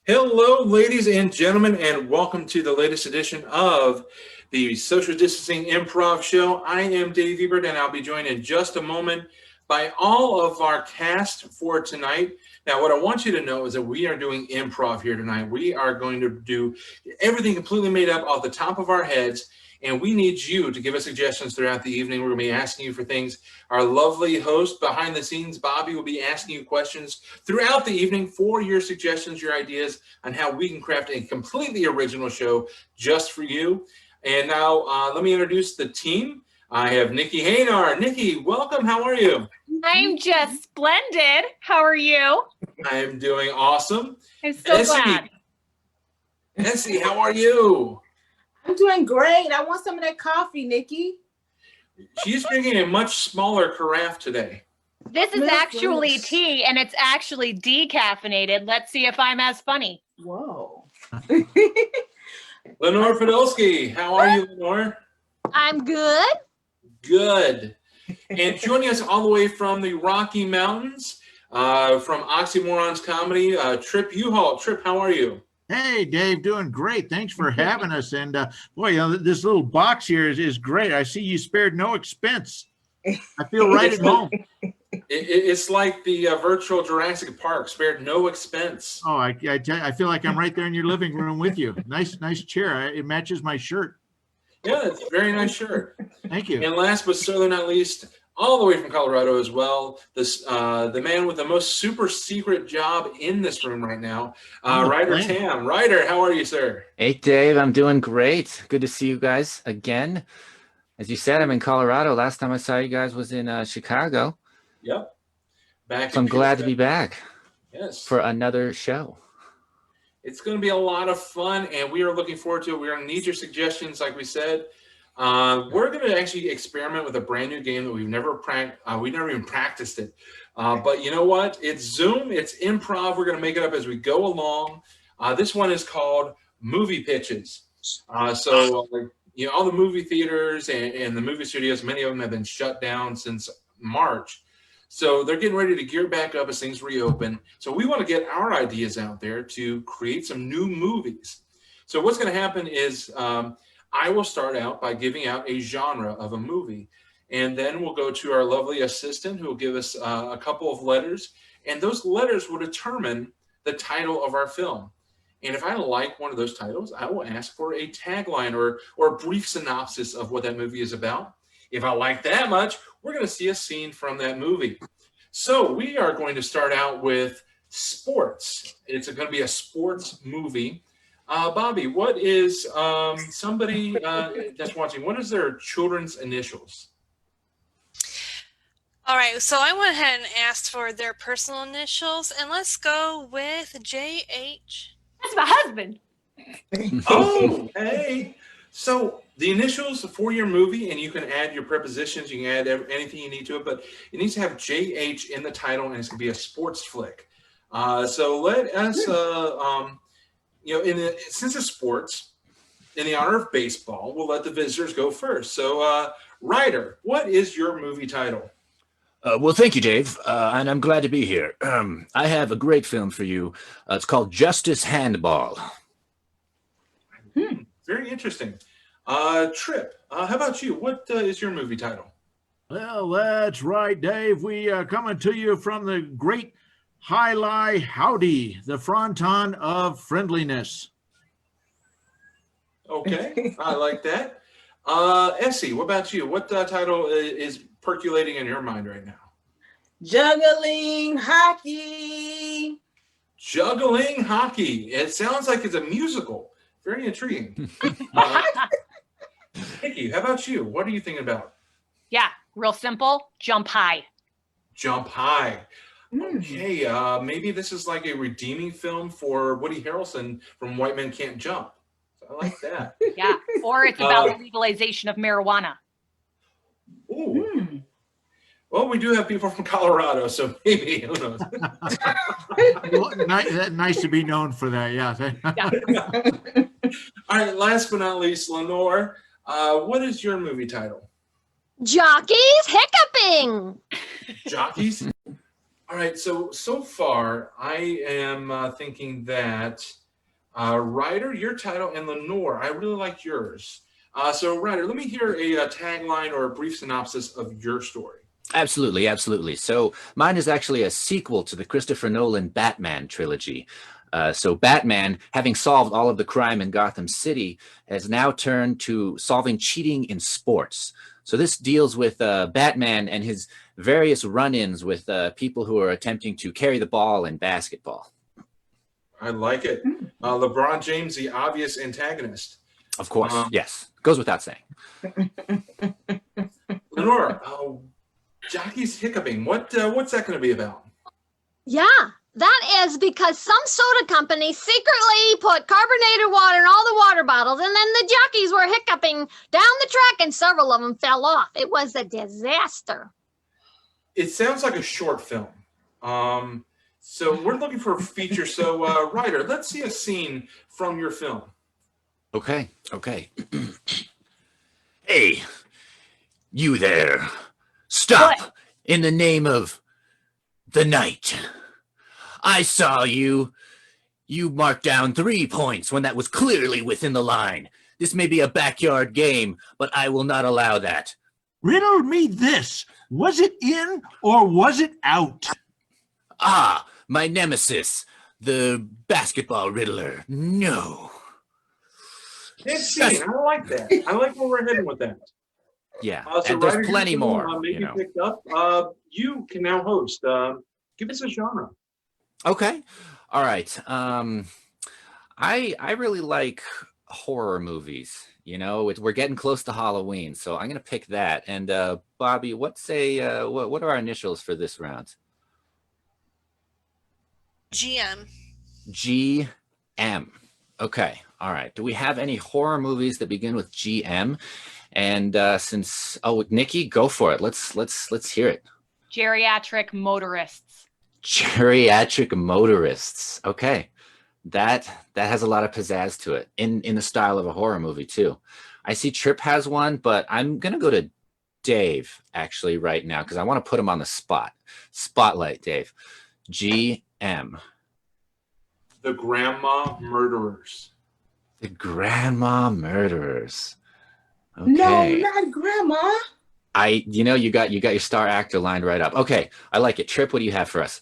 Hello, ladies and gentlemen, and welcome to the latest edition of the Social Distancing Improv Show. I am Dave Ebert, and I'll be joined in just a moment by all of our cast for tonight. Now, what I want you to know is that we are doing improv here tonight. We are going to do everything completely made up off the top of our heads, and we need you to give us suggestions throughout the evening. We're going to be asking you for things. Our lovely host behind the scenes, Bobby, will be asking you questions throughout the evening for your suggestions, your ideas on how we can craft a completely original show just for you. And now let me introduce the team. I have Nikki Haynar. Nikki, welcome. How are you? I'm just splendid. How are you? I am doing awesome. I'm so glad. Essie, how are you? I'm doing great. I want some of that coffee, Nikki. She's drinking a much smaller carafe today. This is actually tea, and it's actually decaffeinated. Let's see if I'm as funny. Whoa. Lenore Podolsky, how are you, Lenore? I'm good. Good. And joining us all the way from the Rocky Mountains, from Oxymorons Comedy, Trip U-Haul. Trip, how are you? Hey, Dave, doing great. Thanks for having us. And boy, this little box here is great. I see you spared no expense. I feel right at home. It's like the virtual Jurassic Park, spared no expense. Oh, I feel like I'm right there in your living room with you. Nice chair. It matches my shirt. Yeah, it's a very nice shirt. Thank you. And last but certainly not least, all the way from Colorado as well, the man with the most super secret job in this room right now, Ryder Tam. Ryder, how are you, sir? Hey, Dave, I'm doing great. Good to see you guys again. As you said, I'm in Colorado. Last time I saw you guys was in Chicago. Yep. So I'm glad to be back. Yes. For another show. It's going to be a lot of fun, and we are looking forward to it. We're going to need your suggestions, like we said. We're going to actually experiment with a brand new game that we've never even practiced it. But you know what? It's Zoom. It's improv. We're going to make it up as we go along. This one is called Movie Pitches. All the movie theaters and the movie studios, many of them have been shut down since March. So they're getting ready to gear back up as things reopen. So we want to get our ideas out there to create some new movies. So what's going to happen is I will start out by giving out a genre of a movie. And then we'll go to our lovely assistant who will give us a couple of letters. And those letters will determine the title of our film. And if I like one of those titles, I will ask for a tagline or a brief synopsis of what that movie is about. If I like that much, we're going to see a scene from that movie. So we are going to start out with sports. It's going to be a sports movie. Bobby, what is somebody that's watching, what is their children's initials? All right, so I went ahead and asked for their personal initials, and let's go with JH. That's my husband. Oh, hey. So the initials for your movie, and you can add your prepositions, you can add anything you need to it, but it needs to have JH in the title, and it's going to be a sports flick. So let us, since it's sports, in the honor of baseball, we'll let the visitors go first. So, Ryder, what is your movie title? Well, thank you, Dave, and I'm glad to be here. I have a great film for you. It's called Justice Handball. Very interesting. Trip, how about you? What is your movie title? Well, that's right, Dave. We are coming to you from the great High Howdy, the fronton of friendliness. Okay, I like that. Essie, what about you? What title is percolating in your mind right now? Juggling hockey. Juggling hockey. It sounds like it's a musical. Very intriguing. Nikki, how about you? What are you thinking about? Yeah, real simple. Jump high. Jump high. Okay, maybe this is like a redeeming film for Woody Harrelson from White Men Can't Jump. So I like that. Yeah, or it's about the legalization of marijuana. Ooh. Well, we do have people from Colorado, so maybe, who knows? Nice to be known for that, yeah. All right, last but not least, Lenore, what is your movie title? Jockeys hiccuping. Jockeys? All right, so far I am thinking that Ryder, your title, and Lenore, I really like yours. So Ryder, let me hear a tagline or a brief synopsis of your story. Absolutely, absolutely. So mine is actually a sequel to the Christopher Nolan Batman trilogy. So Batman, having solved all of the crime in Gotham City, has now turned to solving cheating in sports. So this deals with Batman and his various run-ins with people who are attempting to carry the ball in basketball. I like it. LeBron James, the obvious antagonist. Of course, yes. Goes without saying. Lenore, Jockey's hiccuping. What's that going to be about? Yeah, that is because some soda company secretly put carbonated water in all the water bottles, and then the jockeys were hiccuping down the track, and several of them fell off. It was a disaster. It sounds like a short film. So we're looking for a feature. So, Ryder, let's see a scene from your film. Okay. Hey, you there. Stop. What? In the name of the night. I saw you. You marked down 3 points when that was clearly within the line. This may be a backyard game, but I will not allow that. Riddle me this. Was it in or was it out? Ah, my nemesis, the basketball riddler. No. Good scene. I like that. I like where we're heading with that. Yeah, So and Ryder, there's plenty your more. film, maybe You know. picked up. You can now host. Give us a genre. Okay. All right. I really like horror movies. You know, we're getting close to Halloween, so I'm gonna pick that. And Bobby, what are our initials for this round? GM. GM. Okay. All right. Do we have any horror movies that begin with GM? And Nikki, go for it. Let's hear it. Geriatric motorists. Geriatric motorists. Okay. That has a lot of pizzazz to it in the style of a horror movie too. I see Trip has one, but I'm gonna go to Dave actually right now because I want to put him on the spot. Spotlight, Dave. GM. The Grandma Murderers. The Grandma Murderers. Okay. No, not grandma. You got your star actor lined right up. Okay, I like it. Trip, what do you have for us?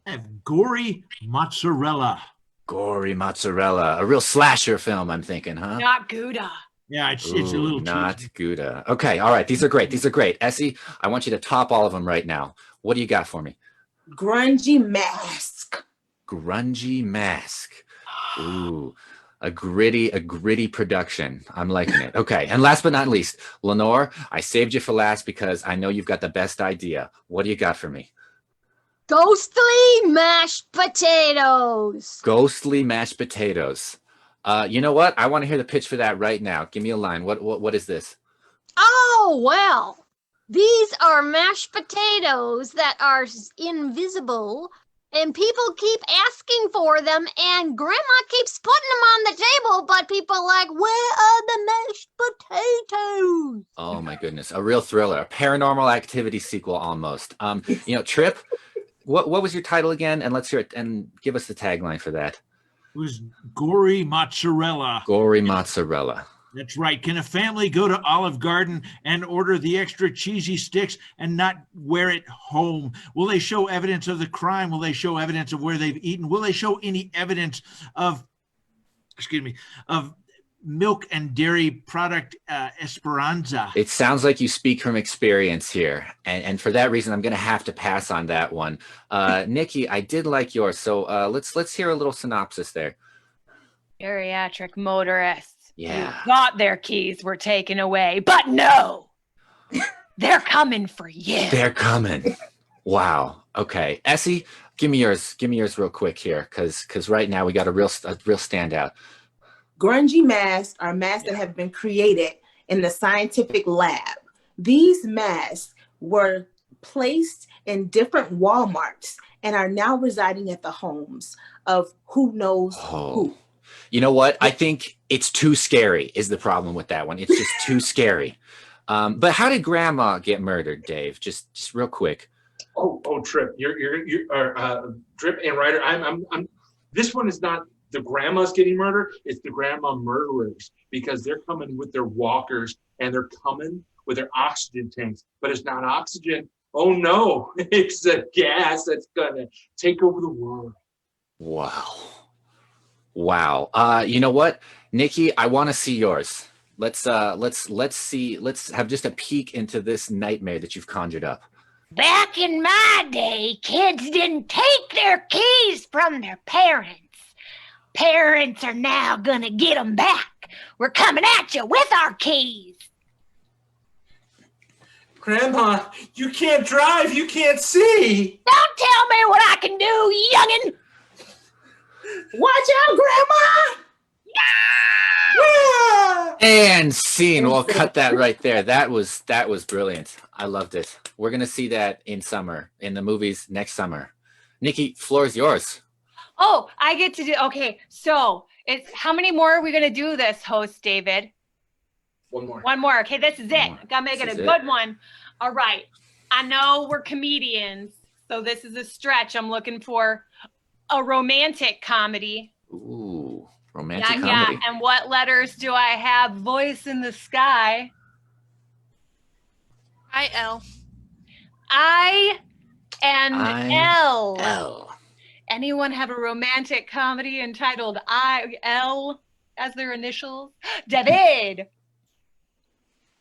I have gory mozzarella. Gory mozzarella, a real slasher film. I'm thinking, huh? Not Gouda. Yeah, it's a little not cheesy. Gouda. Okay, all right. These are great. Essie, I want you to top all of them right now. What do you got for me? Grungy mask. Grungy mask. Ooh, a gritty production. I'm liking it. Okay, and last but not least, Lenore, I saved you for last because I know you've got the best idea. What do you got for me? Ghostly mashed potatoes. Ghostly mashed potatoes. You know what? I want to hear the pitch for that right now. Give me a line. What is this? Oh, well, these are mashed potatoes that are invisible, and people keep asking for them, and Grandma keeps putting them on the table, but people are like, where are the mashed potatoes? Oh my goodness, a real thriller, a Paranormal Activity sequel almost. Trip, what was your title again? And let's hear it and give us the tagline for that. It was gory mozzarella. Gory mozzarella. That's right. Can a family go to Olive Garden and order the extra cheesy sticks and not wear it home? Will they show evidence of the crime? Will they show evidence of where they've eaten? Will they show any evidence of milk and dairy product Esperanza? It sounds like you speak from experience here. And for that reason, I'm going to have to pass on that one. Nikki, I did like yours. So let's hear a little synopsis there. Geriatric motorists. Yeah. Who thought their keys were taken away, but no, they're coming for you. They're coming. Wow. Okay. Essie, give me yours real quick here. Cause right now we got a real standout. Grungy masks are masks that have been created in the scientific lab. These masks were placed in different Walmarts and are now residing at the homes of who knows who. You know what? I think it's too scary is the problem with that one. It's just too scary. But how did Grandma get murdered, Dave? Just real quick. Trip. Drip and Ryder. I'm. This one is not the grandmas getting murdered. It's the grandma murderers because they're coming with their walkers and they're coming with their oxygen tanks, but it's not oxygen. Oh no, it's a gas that's gonna take over the world. Wow. You know what, Nikki? I want to see yours. Let's see. Let's have just a peek into this nightmare that you've conjured up. Back in my day, kids didn't take their keys from their parents. Parents are now gonna get them back. We're coming at you with our keys. Grandma, you can't drive. You can't see. Don't tell me what I can do, youngin'. Watch out, Grandma! And scene. We'll cut that right there. That was brilliant. I loved it. We're gonna see that in the movies next summer. Nikki, floor is yours. Oh, I get to do. Okay, so it's how many more are we gonna do this, host David? One more. One more. Okay, this is it. Gotta make it a good one. All right. I know we're comedians, so this is a stretch. I'm looking for a romantic comedy. Ooh, romantic comedy. And what letters do I have? Voice in the sky. I-L. I and L. L. Anyone have a romantic comedy entitled I-L as their initials? David.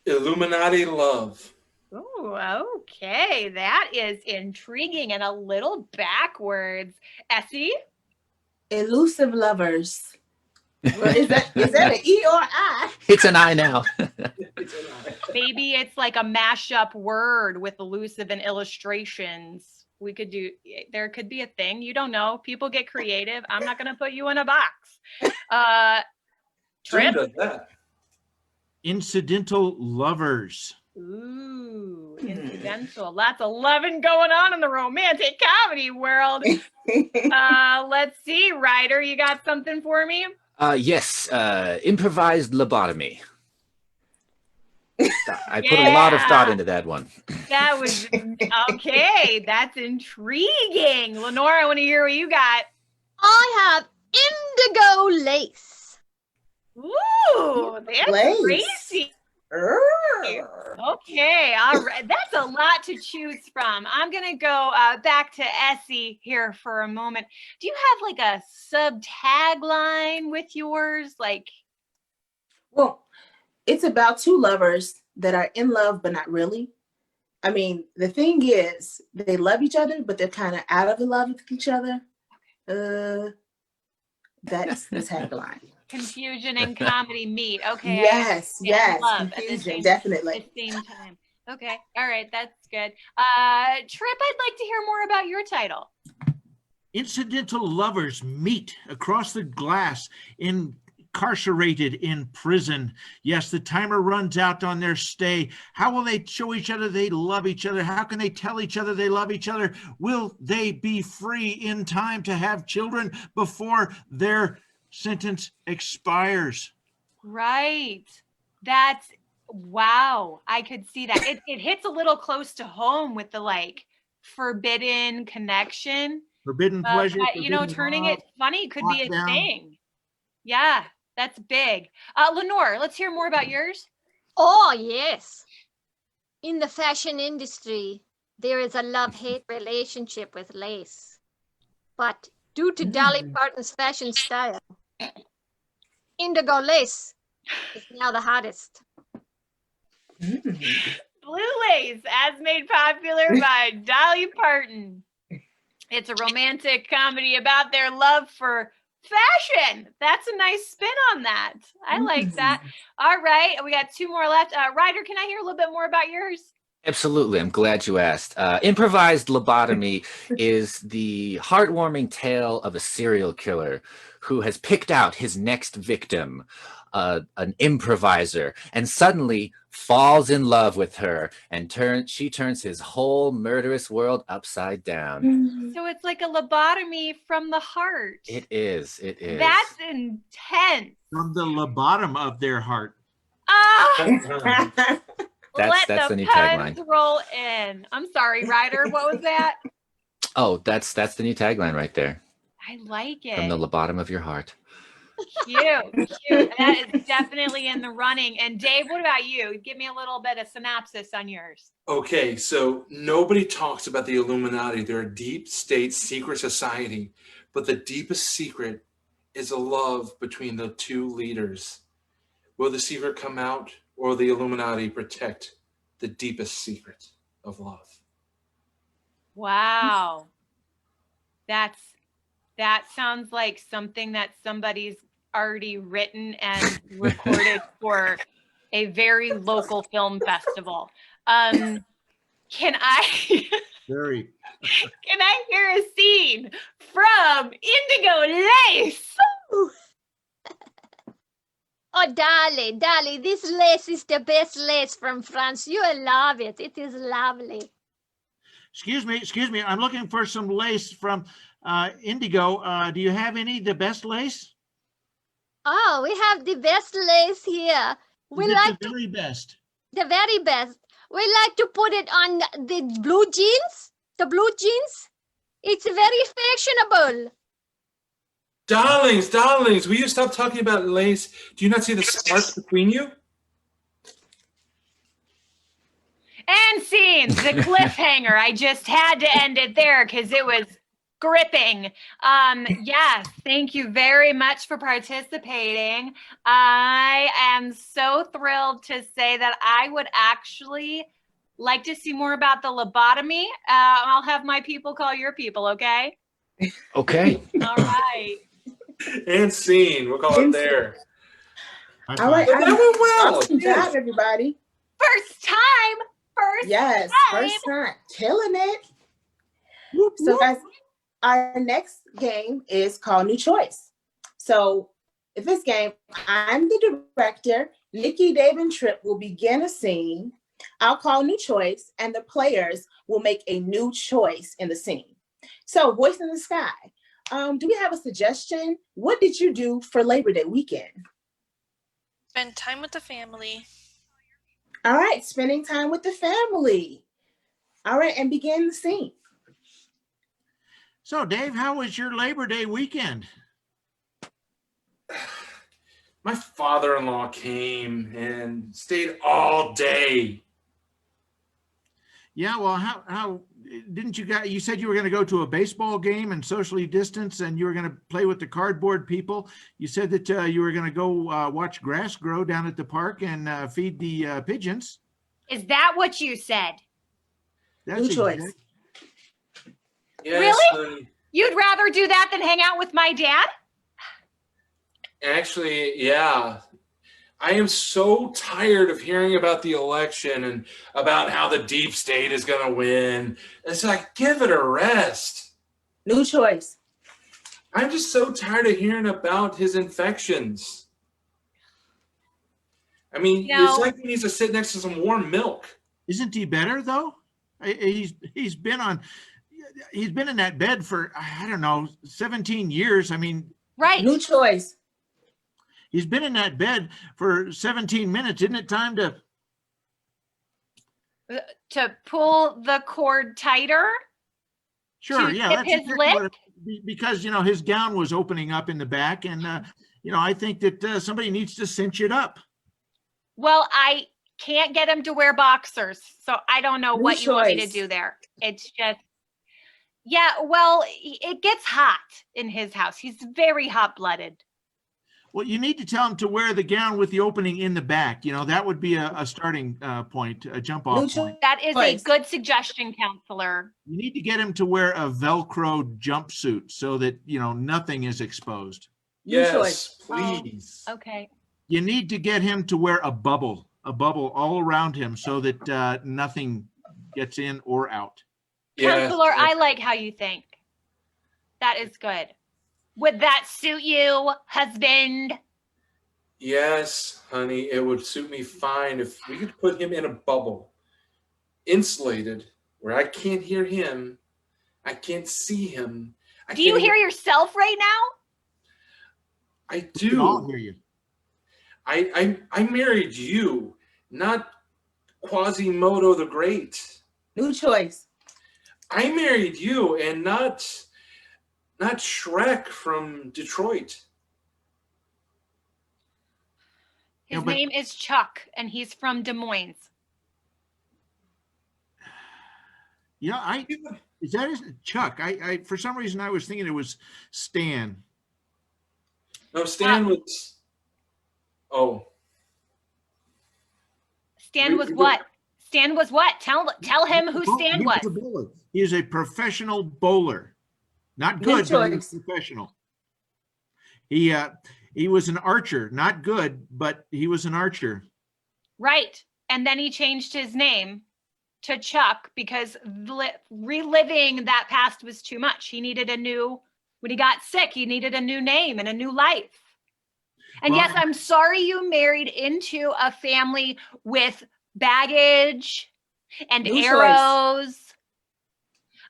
Illuminati love. Oh, okay. That is intriguing and a little backwards. Essie? Elusive lovers. Is that an E or I? It's an I now. Maybe it's like a mashup word with elusive and illustrations. There could be a thing. You don't know. People get creative. I'm not going to put you in a box. Trip? Does that. Incidental lovers. Ooh, incidental. Lots of loving going on in the romantic comedy world. Let's see, Ryder, you got something for me? Yes, improvised lobotomy. I put a lot of thought into that one. That was okay. That's intriguing. Lenore, I want to hear what you got. I have indigo lace. Ooh, that's Lace. crazy. Okay, all right. That's a lot to choose from. I'm going to go back to Essie here for a moment. Do you have like a sub tagline with yours? Well, it's about two lovers that are in love, but not really. I mean, the thing is, they love each other, but they're kind of out of love with each other. That's the tagline. Confusion and comedy meet. Okay. Yes, love confusion, definitely. At the same time. Okay. All right. That's good. Trip, I'd like to hear more about your title. Incidental lovers meet across the glass, incarcerated in prison. Yes, the timer runs out on their stay. How will they show each other they love each other? How can they tell each other they love each other? Will they be free in time to have children before their sentence expires? Right. That's wow. I could see that. It hits a little close to home with the forbidden connection. Forbidden pleasure. But, turning it funny could be a lockdown. thing. Yeah, that's big. Lenore, let's hear more about yours. Oh, yes. In the fashion industry, there is a love-hate relationship with lace. But due to Dolly Parton's fashion style, indigo lace is now the hottest. Blue Lace, as made popular by Dolly Parton. It's a romantic comedy about their love for fashion. That's a nice spin on that. I like that. All right, we got two more left. Ryder, can I hear a little bit more about yours? Absolutely. I'm glad you asked. Improvised lobotomy is the heartwarming tale of a serial killer who has picked out his next victim, an improviser, and suddenly falls in love with her, and she turns his whole murderous world upside down. So it's like a lobotomy from the heart. It is. That's intense. From the bottom of their heart. Ah! That's Let that's the the new puns tagline. roll in. I'm sorry, Ryder. What was that? Oh, that's the new tagline right there. I like From the it. bottom of your heart. Cute, cute. That is definitely in the running. And Dave, what about you? Give me a little bit of synopsis on yours. Okay, so nobody talks about the Illuminati. They're a deep state secret society, but the deepest secret is a love between the two leaders. Will the secret come out, or will the Illuminati protect the deepest secret of love? Wow. That sounds like something that somebody's already written and recorded for a very local film festival. Can I Very. can I hear a scene from Indigo Lace? Oh, Dali, this lace is the best lace from France. You will love it. It is lovely. Excuse me. I'm looking for some lace from Indigo. Do you have the best lace? Oh, we have the best lace here. We Is it like the very best? the very best. We like to put it on the blue jeans. The blue jeans. It's very fashionable. Darlings, will you stop talking about lace? Do you not see the sparks between you? And scenes, the cliffhanger. I just had to end it there because it was gripping. Yes, thank you very much for participating. I am so thrilled to say that I would actually like to see more about the lobotomy. I'll have my people call your people, okay? Okay. All right. And scene, we'll call it there. High All right. five. That went well. Awesome Yes. job, everybody. First time. Yes, time. first time. Killing it. Whoop, So whoop. guys, our next game is called New Choice. So in this game, I'm the director. Nikki, Dave, and Trip will begin a scene. I'll call New Choice, and the players will make a new choice in the scene. So Voice in the Sky, do we have a suggestion? What did you do for Labor Day weekend? Spend time with the family. All right, spending time with the family. All right, and begin the scene. So, Dave, how was your Labor Day weekend? My father-in-law came and stayed all day. Yeah, well, how didn't you said you were going to go to a baseball game and socially distance, and you were going to play with the cardboard people. You said that you were going to go watch grass grow down at the park and feed the pigeons. Is that what you said? That's New choice. exact- Yes, Really? honey. You'd rather do that than hang out with my dad? Actually, yeah. I am so tired of hearing about the election and about how the deep state is going to win. It's like, give it a rest. New choice. I'm just so tired of hearing about his infections. I mean, No. it's like he needs to sit next to some warm milk. Isn't he better though? He's been in that bed for, I don't know, 17 years. I mean, Right. New choice. he's been in that bed for 17 minutes. Isn't it time to? To pull the cord tighter? Sure, To yeah, tip that's his exactly what lip? because his gown was opening up in the back, and I think that somebody needs to cinch it up. Well, I can't get him to wear boxers, so I don't know New what you want me to choice. do there. It's just, yeah, well, it gets hot in his house. He's very hot-blooded. Well, you need to tell him to wear the gown with the opening in the back. That would be a starting point, a jump New off choice. point. That is a Choice. good suggestion, counselor. You need to get him to wear a Velcro jumpsuit so that nothing is exposed. New Yes, choice. please. Okay. You need to get him to wear a bubble all around him so that nothing gets in or out. Yes. Counselor, I like how you think. That is good. Would that suit you, husband? Yes, honey, it would suit me fine if we could put him in a bubble, insulated, where I can't hear him, I can't see him. Do you hear yourself right now? I We can all do. hear you. I married you, not Quasimodo the Great. New choice. I married you, and not Shrek from Detroit. His Yeah, but- name is Chuck, and he's from Des Moines. Yeah, is that his Chuck? I for some reason I was thinking it was Stan. No, Stan was. Oh, Stan was what? Stan was what? Tell him who Stan He was. a bowler. He is a professional bowler. Not Good good, but he was choice. professional. He was an archer. Not good, but he was an archer. Right. And then he changed his name to Chuck because reliving that past was too much. He needed when he got sick, he needed a new name and a new life. And Well, yes, I'm sorry you married into a family with baggage and New choice. arrows.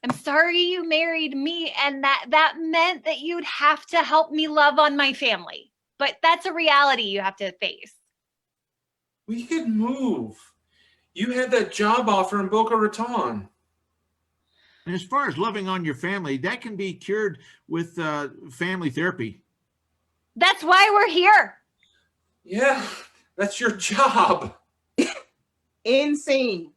I'm sorry you married me, and that meant that you'd have to help me love on my family. But that's a reality you have to face. we could move. You had that job offer in Boca Raton. And as far as loving on your family, that can be cured with family therapy. That's why we're here. Yeah, that's your job. Insane.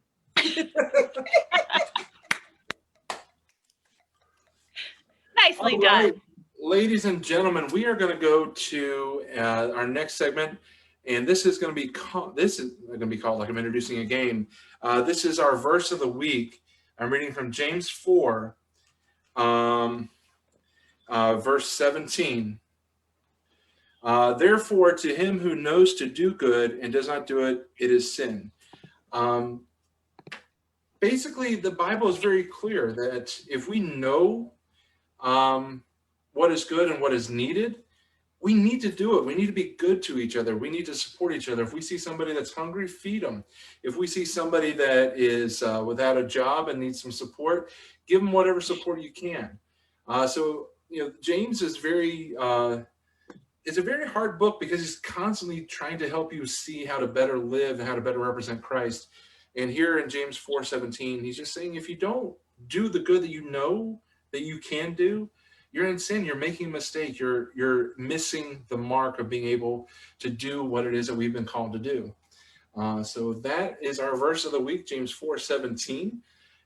Nicely All done. right, ladies and gentlemen, we are going to go to our next segment, and this is going to be called like I'm introducing a game. This is our verse of the week. I'm reading from James 4, verse 17. Therefore, to him who knows to do good and does not do it, it is sin. Basically, the Bible is very clear that if we know what is good and what is needed, we need to do it. We need to be good to each other. We need to support each other. If we see somebody that's hungry, feed them. If we see somebody that is without a job and needs some support, give them whatever support you can. James is it's a very hard book because he's constantly trying to help you see how to better live and how to better represent Christ. And here in James 4:17, he's just saying, if you don't do the good that you know that you can do, you're in sin. You're making a mistake. You're missing the mark of being able to do what it is that we've been called to do. So that is our verse of the week, James 4:17.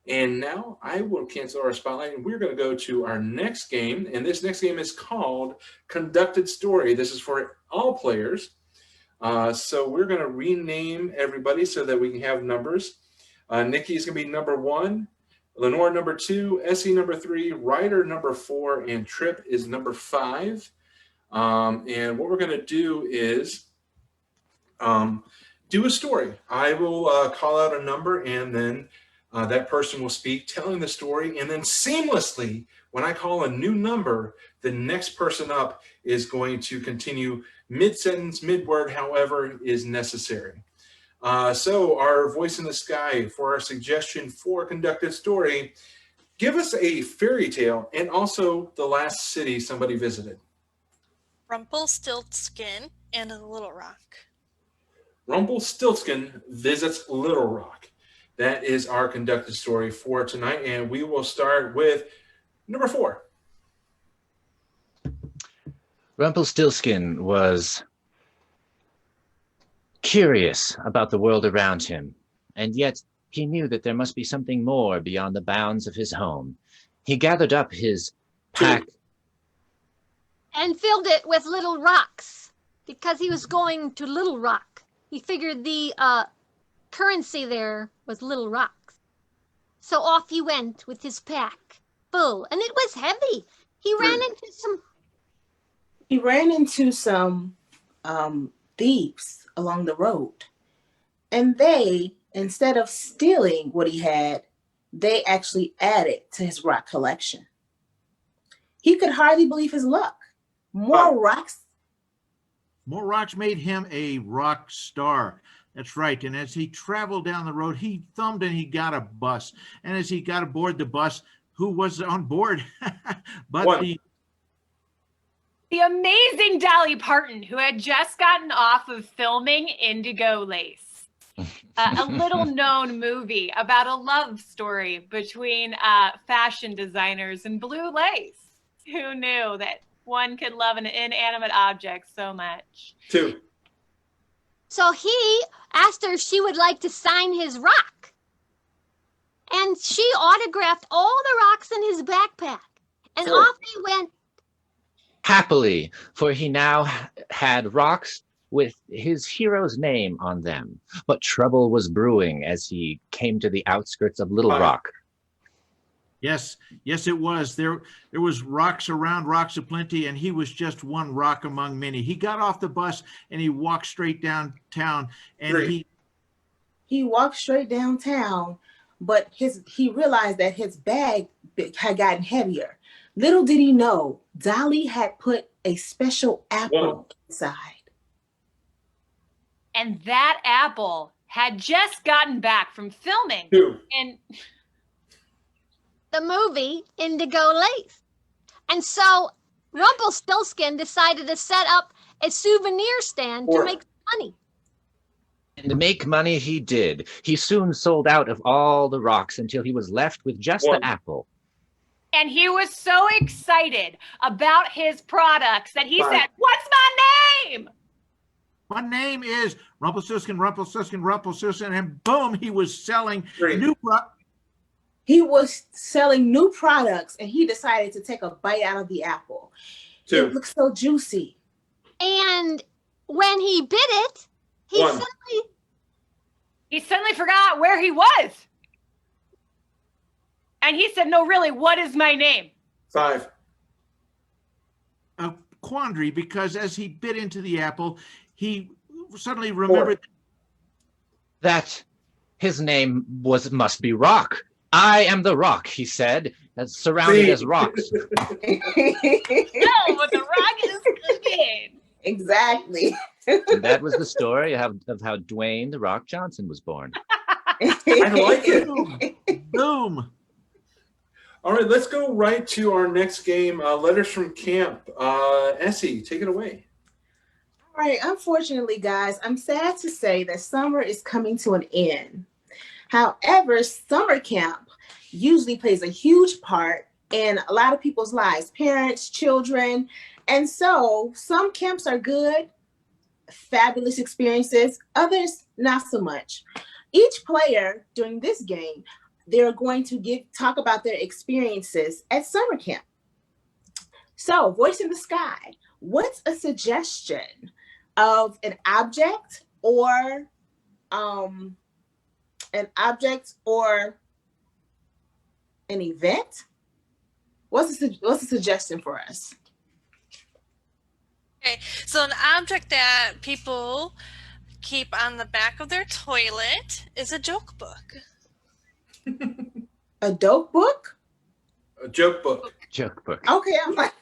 And now I will cancel our spotlight, and we're going to go to our next game. And this next game is called Conducted Story. This is for all players. So we're going to rename everybody so that we can have numbers. Nikki is going to be number 1. Lenore number 2, Essie number 3, Ryder number 4, and Trip is number 5. And what we're going to do is do a story. I will call out a number, and then that person will speak, telling the story, and then seamlessly, when I call a new number, the next person up is going to continue mid-sentence, mid-word, however is necessary. So our voice in the sky for our suggestion for Conducted Story, give us a fairy tale and also the last city somebody visited. Rumpelstiltskin and Little Rock. Rumpelstiltskin visits Little Rock. That is our Conducted Story for tonight, and we will start with number 4. Rumpelstiltskin was curious about the world around him, and yet he knew that there must be something more beyond the bounds of his home. He gathered up his pack And filled it with little rocks because he was going to Little Rock. He figured the currency there was little rocks. So off he went with his pack full, and it was heavy. He ran into some Thieves along the road. And they, instead of stealing what he had, they actually added to his rock collection. He could hardly believe his luck. More rocks. More rocks made him a rock star. That's right. And as he traveled down the road, he thumbed and he got a bus. And as he got aboard the bus, who was on board? But the amazing Dolly Parton, who had just gotten off of filming Indigo Lace. A little known movie about a love story between fashion designers and blue lace. Who knew that one could love an inanimate object so much? 2. So he asked her if she would like to sign his rock. And she autographed all the rocks in his backpack. And 4. off they went. Happily, for he now had rocks with his hero's name on them. But trouble was brewing as he came to the outskirts of Little 5. Rock. Yes, it was. There was rocks around, rocks aplenty, and he was just one rock among many. He got off the bus and he walked straight downtown, and 3. He walked straight downtown, but he realized that his bag had gotten heavier. Little did he know, Dolly had put a special apple 1. inside. And that apple had just gotten back from filming 2. in The movie Indigo Lace. And so Rumpelstiltskin decided to set up a souvenir stand 4. to make money. And to make money he did. He soon sold out of all the rocks until he was left with just 1. the apple. and he was so excited about his products that he 5. said, "What's my name?" My name is Rumpelstiltskin, Rumpelstiltskin, Rumpelstiltskin, and boom, he was selling 3. new He was selling new products, and he decided to take a bite out of the apple. 2. It looked so juicy. And when he bit it, he 1. suddenly He suddenly forgot where he was. And he said, "No, really, what is my name?" 5. a quandary, because as he bit into the apple, he suddenly remembered That his name must be Rock. I am the Rock, he said, surrounded 3. as rocks. No, but the rock is cooking. Exactly. And that was the story of how Dwayne the Rock Johnson was born. I like it. boom. All right, let's go right to our next game, Letters from Camp. Essie, take it away. All right, unfortunately, guys, I'm sad to say that summer is coming to an end. However, summer camp usually plays a huge part in a lot of people's lives, parents, children. And so some camps are good, fabulous experiences, others not so much. Each player during this game, they're going to talk about their experiences at summer camp. So, Voice in the Sky, what's a suggestion of an object or an event? What's a suggestion for us? Okay, so an object that people keep on the back of their toilet is a joke book. A dope book? A joke book. Joke book. Okay, I'm like,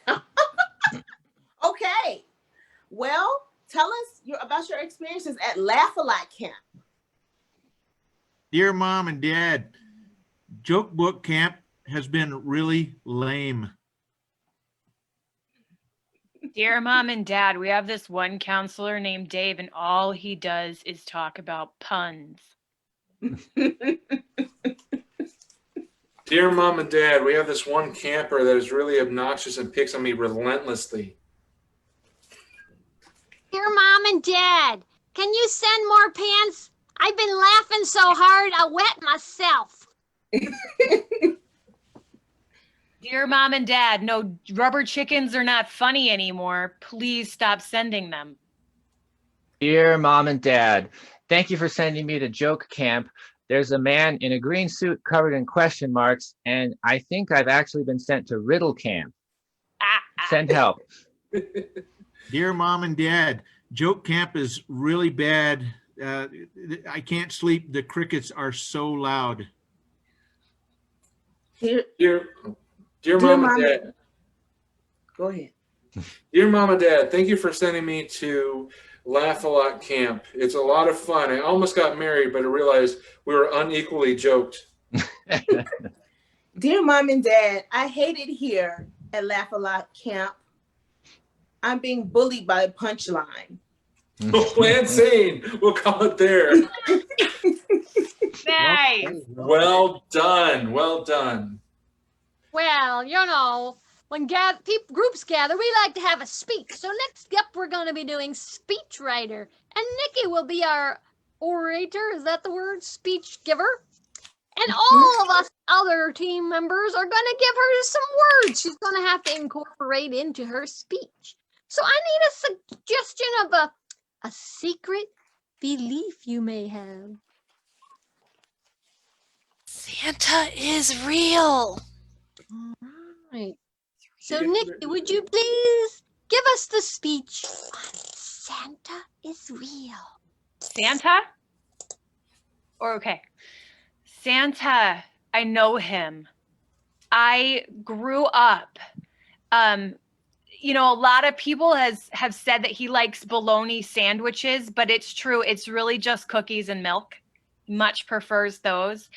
okay. Well, tell us about your experiences at Laugh-A-Lot Camp. Dear Mom and Dad, joke book camp has been really lame. Dear Mom and Dad, we have this one counselor named Dave, and all he does is talk about puns. Dear Mom and Dad, we have this one camper that is really obnoxious and picks on me relentlessly. Dear Mom and Dad, can you send more pants? I've been laughing so hard I wet myself. Dear Mom and Dad, no, rubber chickens are not funny anymore. Please stop sending them. Dear Mom and Dad, thank you for sending me to joke camp. There's a man in a green suit covered in question marks, and I think I've actually been sent to riddle camp. Send help. Dear Mom and Dad, joke camp is really bad. I can't sleep. The crickets are so loud. Dear Mom and Dad. Go ahead. Dear Mom and Dad, thank you for sending me to Laugh-A-Lot Camp. It's a lot of fun. I almost got married, but I realized we were unequally joked. Dear Mom and Dad, I hate it here at Laugh-A-Lot Camp. I'm being bullied by a punchline. Plan scene. We'll call it there. Nice. Well done. Well done. Well, you know, when groups gather, we like to have a speech. So next up, we're going to be doing speechwriter. And Nikki will be our orator. Is that the word? Speech giver. And all of us other team members are going to give her some words she's going to have to incorporate into her speech. So I need a suggestion of a secret belief you may have. Santa is real. All right. So, Nikki, would you please give us the speech on Santa is real? Santa? Or okay. Santa, I know him. I grew up. You know, a lot of people have said that he likes bologna sandwiches, but it's true. It's really just cookies and milk. Much prefers those.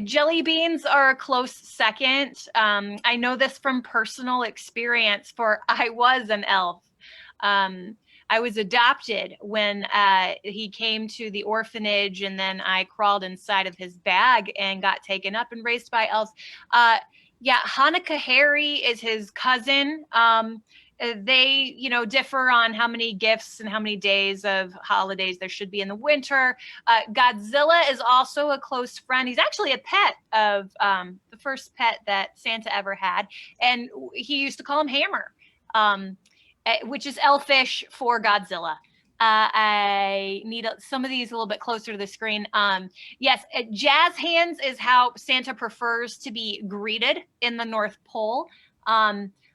Jelly beans are a close second. I know this from personal experience, for I was an elf. I was adopted when he came to the orphanage, and then I crawled inside of his bag and got taken up and raised by elves. Yeah, Hanukkah Harry is his cousin. They, you know, differ on how many gifts and how many days of holidays there should be in the winter. Godzilla is also a close friend. He's actually a pet of the first pet that Santa ever had. And he used to call him Hammer, which is elfish for Godzilla. I need some of these a little bit closer to the screen. Yes, jazz hands is how Santa prefers to be greeted in the North Pole.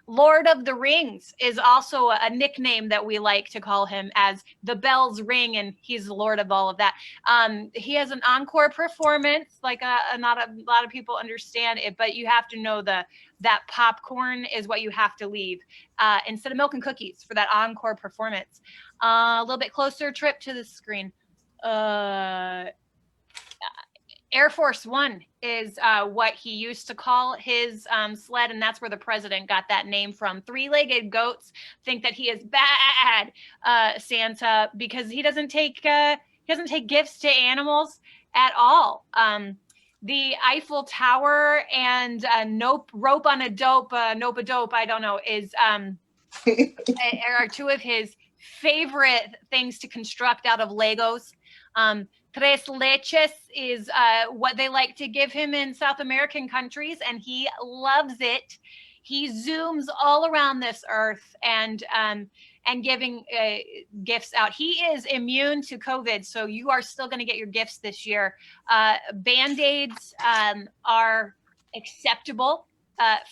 Lord of the Rings is also a nickname that we like to call him, as the bells ring and he's the Lord of all of that. He has an encore performance, like not a lot of people understand it, but you have to know that popcorn is what you have to leave instead of milk and cookies for that encore performance. A little bit closer, trip to the screen. Air Force One is what he used to call his sled, and that's where the president got that name from. Three-legged goats think that he is bad, Santa, because he doesn't take gifts to animals at all. The Eiffel Tower and rope on a dope, nope a dope, I don't know, is are two of his favorite things to construct out of Legos. Tres leches is what they like to give him in South American countries, and he loves it. He zooms all around this earth and giving gifts out. He is immune to COVID, so you are still going to get your gifts this year. Band-Aids are acceptable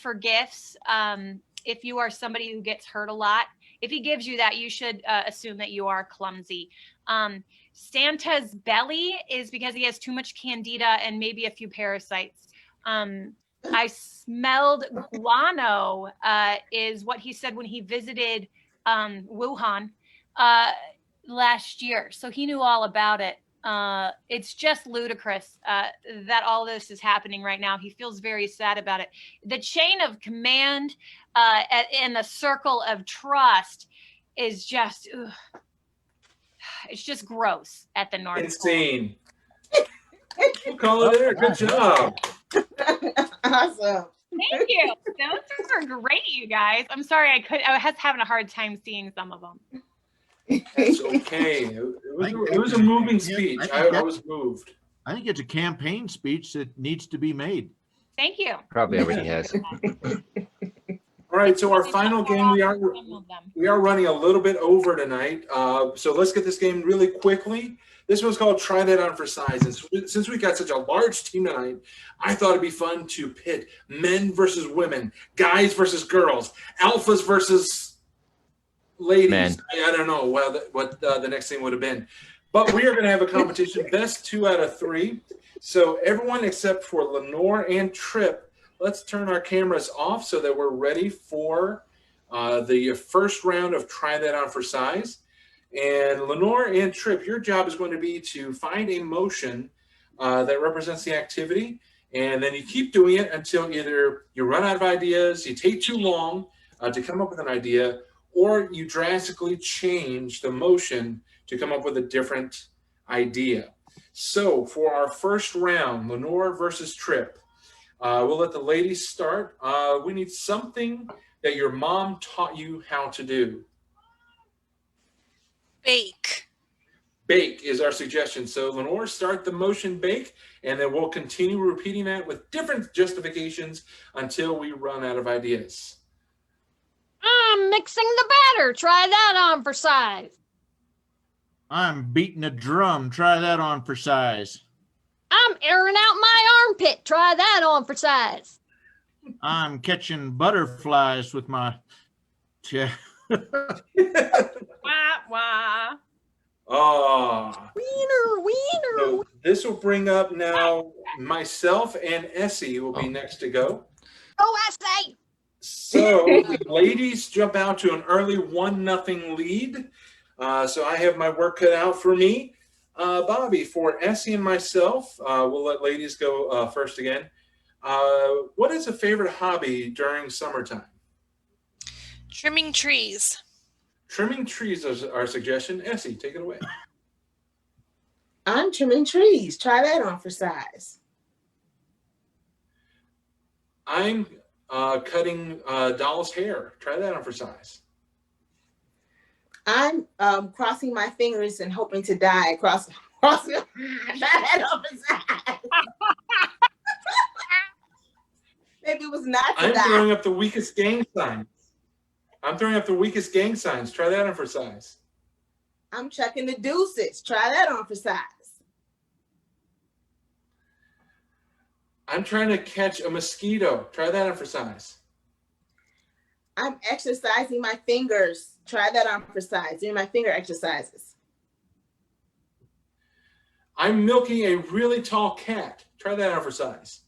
for gifts if you are somebody who gets hurt a lot. If he gives you that, you should assume that you are clumsy. Santa's belly is because he has too much candida and maybe a few parasites. I smelled guano is what he said when he visited Wuhan last year. So he knew all about it. It's just ludicrous that all this is happening right now. He feels very sad about it. The chain of command and the circle of trust is just... it's just gross at the North Insane. We'll call it there. Good job. Awesome. Thank you. Those were great, you guys. I'm sorry I was having a hard time seeing some of them. That's okay. It was a moving speech. I was moved. I think it's a campaign speech that needs to be made. Thank you. Probably already has. All right, so our final game, we are running a little bit over tonight. So let's get this game really quickly. This one's called Try That On for Size. And since we got such a large team tonight, I thought it'd be fun to pit men versus women, guys versus girls, alphas versus ladies. Men. I don't know what the next thing would have been. But we are going to have a competition, best 2 out of 3. So everyone except for Lenore and Trip, let's turn our cameras off so that we're ready for the first round of Try That On for Size. And Lenore and Trip, your job is going to be to find a motion that represents the activity. And then you keep doing it until either you run out of ideas, you take too long to come up with an idea, or you drastically change the motion to come up with a different idea. So for our first round, Lenore versus Trip, we'll let the ladies start. We need something that your mom taught you how to do. Bake. Bake is our suggestion. So Lenore, start the motion bake, and then we'll continue repeating that with different justifications until we run out of ideas. I'm mixing the batter. Try that on for size. I'm beating a drum. Try that on for size. I'm airing out my armpit. Try that on for size. I'm catching butterflies with my... Wah, wah. Oh, Wiener. so this will bring up now myself and Essie will be next to go. Oh, I say. So the ladies jump out to an early 1-0 lead. So I have my work cut out for me. Bobby, for Essie and myself, we'll let ladies go first again. What is a favorite hobby during summertime? Trimming trees. Trimming trees is our suggestion. Essie, take it away. I'm trimming trees. Try that on for size. I'm cutting doll's hair. Try that on for size. I'm crossing my fingers and hoping to die. Crossing try that on for size. Maybe it was not to I'm die. throwing up the weakest gang signs. Try that on for size. I'm chucking the deuces. Try that on for size. I'm trying to catch a mosquito. Try that on for size. I'm exercising my fingers. Try that on for size. Doing my finger exercises. I'm milking a really tall cat. Try that on for size.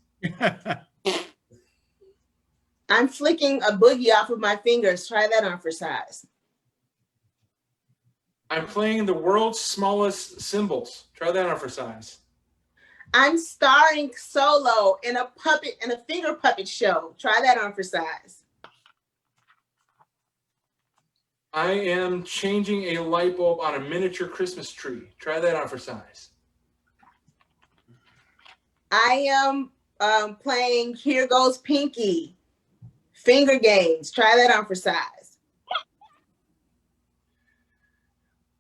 I'm flicking a boogie off of my fingers. Try that on for size. I'm playing the world's smallest cymbals. Try that on for size. I'm starring solo in a finger puppet show. Try that on for size. I am changing a light bulb on a miniature Christmas tree. Try that on for size. I am playing Here Goes Pinky. Finger games. Try that on for size.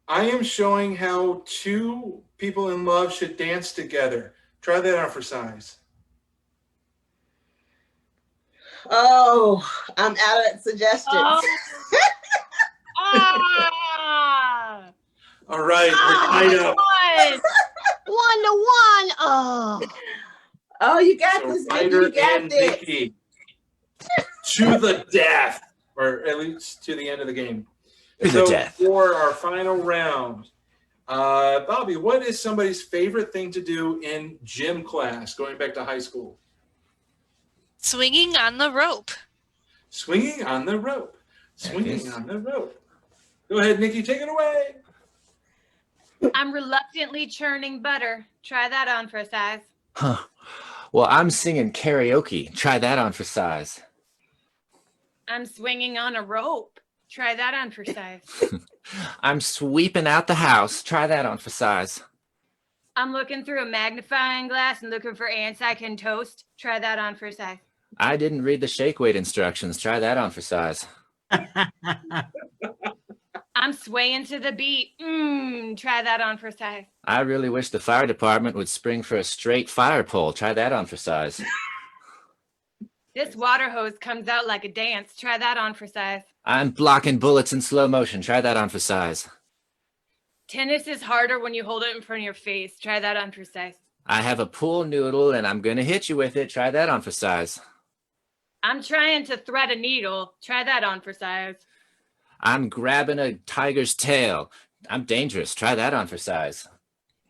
I am showing how two people in love should dance together. Try that on for size. Oh, I'm out of suggestions. Oh. Ah! All right, we're tied up. One. 1-1. Oh. Oh, you got So this, Nikki. Ryder You got and this. Nikki to the death, or at least to the end of the game. To the So death. for our final round, Bobby, what is somebody's favorite thing to do in gym class, going back to high school? Swinging on the rope. Swinging on the rope. Swinging Yes. on the rope. Go ahead, Nikki, take it away. I'm reluctantly churning butter. Try that on for size. Huh. Well, I'm singing karaoke. Try that on for size. I'm swinging on a rope. Try that on for size. I'm sweeping out the house. Try that on for size. I'm looking through a magnifying glass and looking for ants I can toast. Try that on for size. I didn't read the shake weight instructions. Try that on for size. I'm swaying to the beat. Try that on for size. I really wish the fire department would spring for a straight fire pole. Try that on for size. This water hose comes out like a dance. Try that on for size. I'm blocking bullets in slow motion. Try that on for size. Tennis is harder when you hold it in front of your face. Try that on for size. I have a pool noodle and I'm going to hit you with it. Try that on for size. I'm trying to thread a needle. Try that on for size. I'm grabbing a tiger's tail. I'm dangerous. Try that on for size.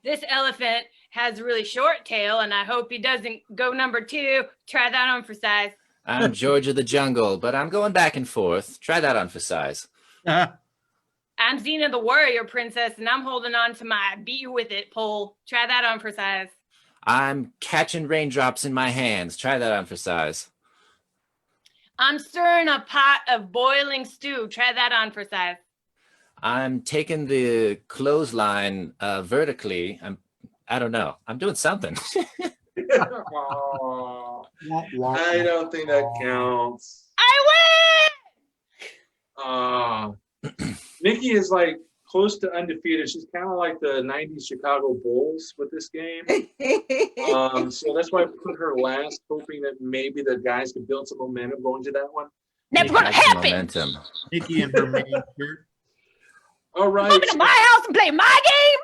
This elephant has a really short tail, and I hope he doesn't go number 2. Try that on for size. I'm George of the Jungle, but I'm going back and forth. Try that on for size. I'm Xena the warrior princess, and I'm holding on to my beat you with it pole. Try that on for size. I'm catching raindrops in my hands. Try that on for size. I'm stirring a pot of boiling stew. Try that on for size. I'm taking the clothesline vertically. I don't know. I'm doing something. Aw, I don't think that counts. I Nikki is like close to undefeated. She's kind of like the 90s Chicago Bulls with this game. So that's why I put her last, hoping that maybe the guys could build some momentum going to that one. Never gonna Add some happen. momentum. Nikki and her main shirt. All right. Come to my house and play my game.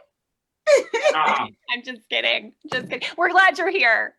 Ah, I'm just kidding. Just kidding. We're glad you're here.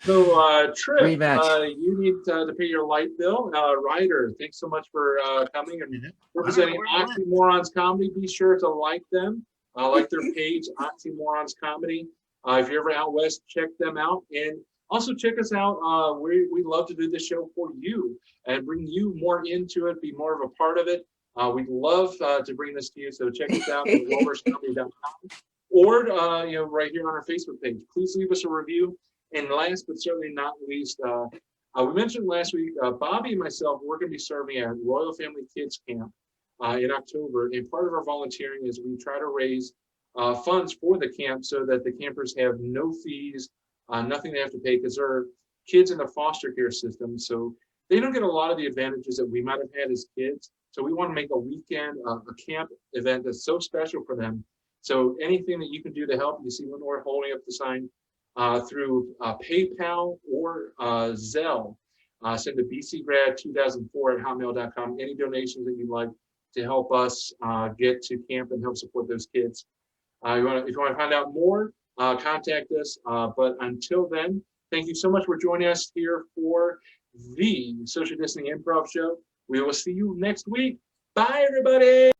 so, Trip, Rematch. you need to pay your light bill. Ryder, thanks so much for coming and representing Oxymorons Comedy. Be sure to like them. Like their page, Oxymorons Comedy. If you're ever out west, check them out. And also check us out. We love to do this show for you and bring you more into it, be more of a part of it. We'd love to bring this to you. So check us out at wilburyscomedy.com or right here on our Facebook page. Please leave us a review. And last but certainly not least, we mentioned last week, Bobby and myself, we're going to be serving at Royal Family Kids Camp in October. And part of our volunteering is we try to raise funds for the camp so that the campers have no fees, nothing they have to pay because they're kids in the foster care system. So they don't get a lot of the advantages that we might have had as kids. So we want to make a weekend, a camp event that's so special for them. So anything that you can do to help, you see Lenore holding up the sign through PayPal or Zelle. Send to bcgrad2004@hotmail.com. Any donations that you'd like to help us get to camp and help support those kids. If you want to find out more, contact us. But until then, thank you so much for joining us here for the Social Distancing Improv Show. We will see you next week. Bye, everybody.